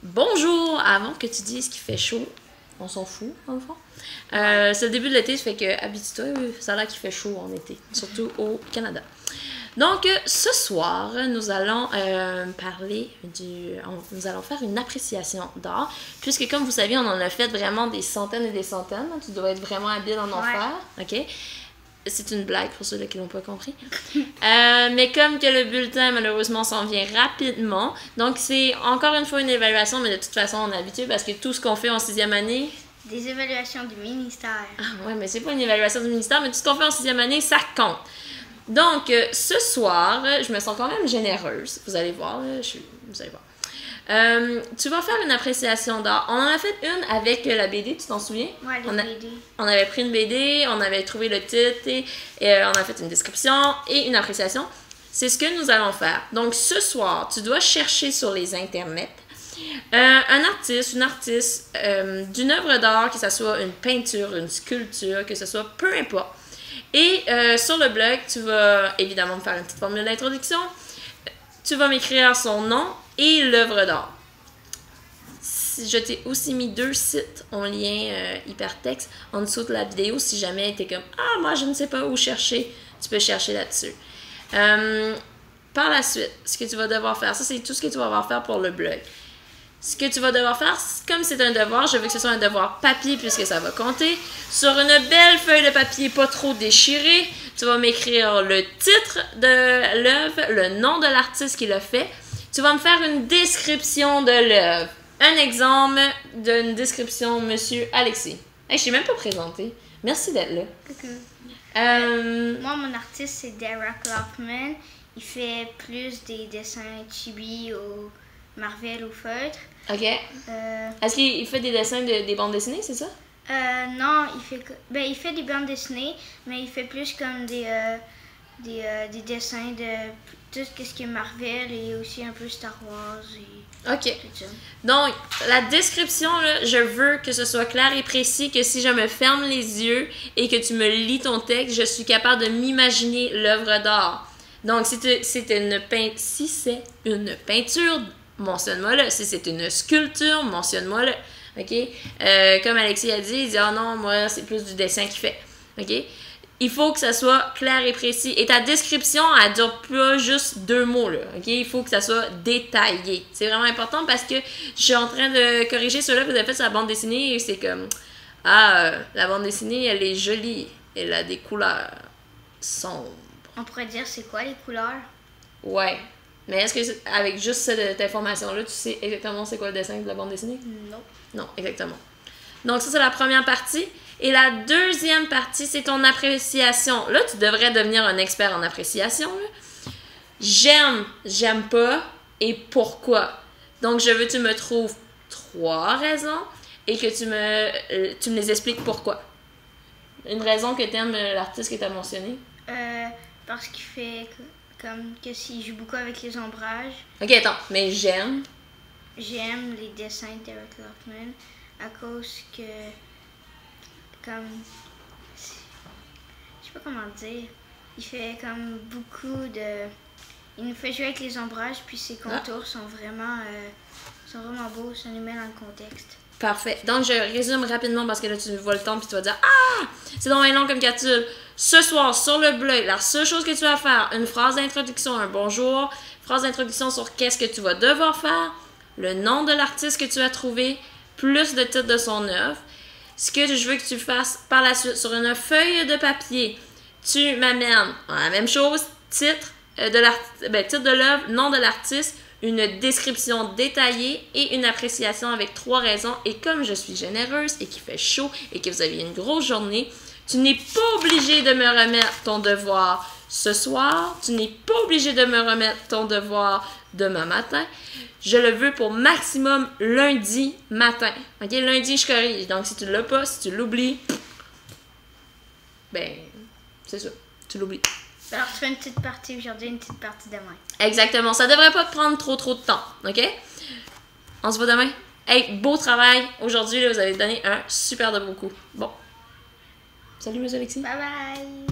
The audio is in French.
bonjour avant que tu dises qu'il fait chaud. On s'en fout, dans le fond. C'est le début de l'été, ça fait que habitue-toi, ça a l'air qu'il fait chaud en été, surtout au Canada. Donc, ce soir, nous allons nous allons faire une appréciation d'art, puisque comme vous savez, on en a fait vraiment des centaines et des centaines. Tu dois être vraiment habile en en faire, ok? C'est une blague pour ceux qui n'ont pas compris. Mais comme que le bulletin, malheureusement, s'en vient rapidement, donc c'est encore une fois une évaluation, mais de toute façon, on est habitué parce que tout ce qu'on fait en 6e année... Des évaluations du ministère. Ah ouais, mais c'est pas une évaluation du ministère, mais tout ce qu'on fait en 6e année, ça compte. Donc, ce soir, je me sens quand même généreuse. Vous allez voir, vous allez voir. Tu vas faire une appréciation d'art. On en a fait une avec la BD, tu t'en souviens? Ouais, la BD. On avait pris une BD, on avait trouvé le titre, et on a fait une description et une appréciation. C'est ce que nous allons faire. Donc, ce soir, tu dois chercher sur les internets un artiste, une artiste d'une œuvre d'art, que ce soit une peinture, une sculpture, que ce soit peu importe. Et sur le blog, tu vas évidemment me faire une petite formule d'introduction. Tu vas m'écrire son nom et l'œuvre d'art. Je t'ai aussi mis 2 sites en lien hypertexte en dessous de la vidéo. Si jamais tu es comme « Ah, moi, je ne sais pas où chercher », tu peux chercher là-dessus. Par la suite, ce que tu vas devoir faire, ça c'est tout ce que tu vas devoir faire pour le blog. Ce que tu vas devoir faire, comme c'est un devoir, je veux que ce soit un devoir papier puisque ça va compter. Sur une belle feuille de papier pas trop déchirée, tu vas m'écrire le titre de l'œuvre, le nom de l'artiste qui l'a fait. Tu vas me faire une description de l'œuvre. Un exemple d'une description, Monsieur Alexis. Hey, je t'ai même pas présenté. Merci d'être là. Moi, mon artiste, c'est Derek Lockman. Il fait plus des dessins chibi au Marvel ou feutre. OK. Est-ce qu'il fait des dessins des bandes dessinées, c'est ça? Non, il fait des bandes dessinées, mais il fait plus comme des dessins de tout ce qui est Marvel et aussi un peu Star Wars et OK. tout ça. Donc, la description, là, je veux que ce soit clair et précis, que si je me ferme les yeux et que tu me lis ton texte, je suis capable de m'imaginer l'œuvre d'art. Donc, si c'est une peinture, mentionne-moi là. Si c'est une sculpture, mentionne-moi là. OK? Comme Alexis a dit, il dit « Ah non, moi, c'est plus du dessin qu'il fait. » OK? Il faut que ça soit clair et précis. Et ta description, elle dure pas juste 2 mots, là. OK? Il faut que ça soit détaillé. C'est vraiment important parce que je suis en train de corriger ceux-là que vous avez fait sur la bande dessinée et c'est comme « Ah, la bande dessinée, elle est jolie. Elle a des couleurs sombres. » On pourrait dire c'est quoi les couleurs? Ouais. Mais est-ce que avec juste cette information-là, tu sais exactement c'est quoi le dessin de la bande dessinée? Non. Non, exactement. Donc ça, c'est la première partie. Et la deuxième partie, c'est ton appréciation. Là, tu devrais devenir un expert en appréciation. J'aime, j'aime pas et pourquoi. Donc, je veux que tu me trouves 3 raisons et que tu me les expliques pourquoi. Une raison que tu aimes l'artiste que tu as mentionné? Parce qu'il fait comme que s'il joue beaucoup avec les ombrages. Ok, attends, mais j'aime. J'aime les dessins de Derek Lockman à cause que, comme, je sais pas comment dire, il fait comme beaucoup de, il nous fait jouer avec les ombrages puis ses contours sont vraiment beaux, ça nous met dans le contexte. Parfait. Donc, je résume rapidement parce que là, tu vois le temps puis tu vas dire « Ah! C'est donc bien long comme capsule. » Ce soir, sur le blog, la seule chose que tu vas faire, une phrase d'introduction, un bonjour, phrase d'introduction sur qu'est-ce que tu vas devoir faire, le nom de l'artiste que tu as trouvé, plus le titre de son œuvre. Ce que je veux que tu fasses par la suite, sur une feuille de papier, tu m'amènes la même chose, titre de l'œuvre, nom de l'artiste, une description détaillée et une appréciation avec 3 raisons. Et comme je suis généreuse et qu'il fait chaud et que vous avez une grosse journée, tu n'es pas obligé de me remettre ton devoir ce soir. Tu n'es pas obligé de me remettre ton devoir demain matin. Je le veux pour maximum lundi matin. OK? Lundi, je corrige. Donc, si tu ne l'as pas, si tu l'oublies, ben, c'est ça. Tu l'oublies. Alors, tu fais une petite partie aujourd'hui, une petite partie demain. Exactement. Ça devrait pas te prendre trop de temps. OK? On se voit demain. Hey, beau travail. Aujourd'hui, vous avez donné un super de beau coup. Bon. Salut, M. Alexis. Bye bye.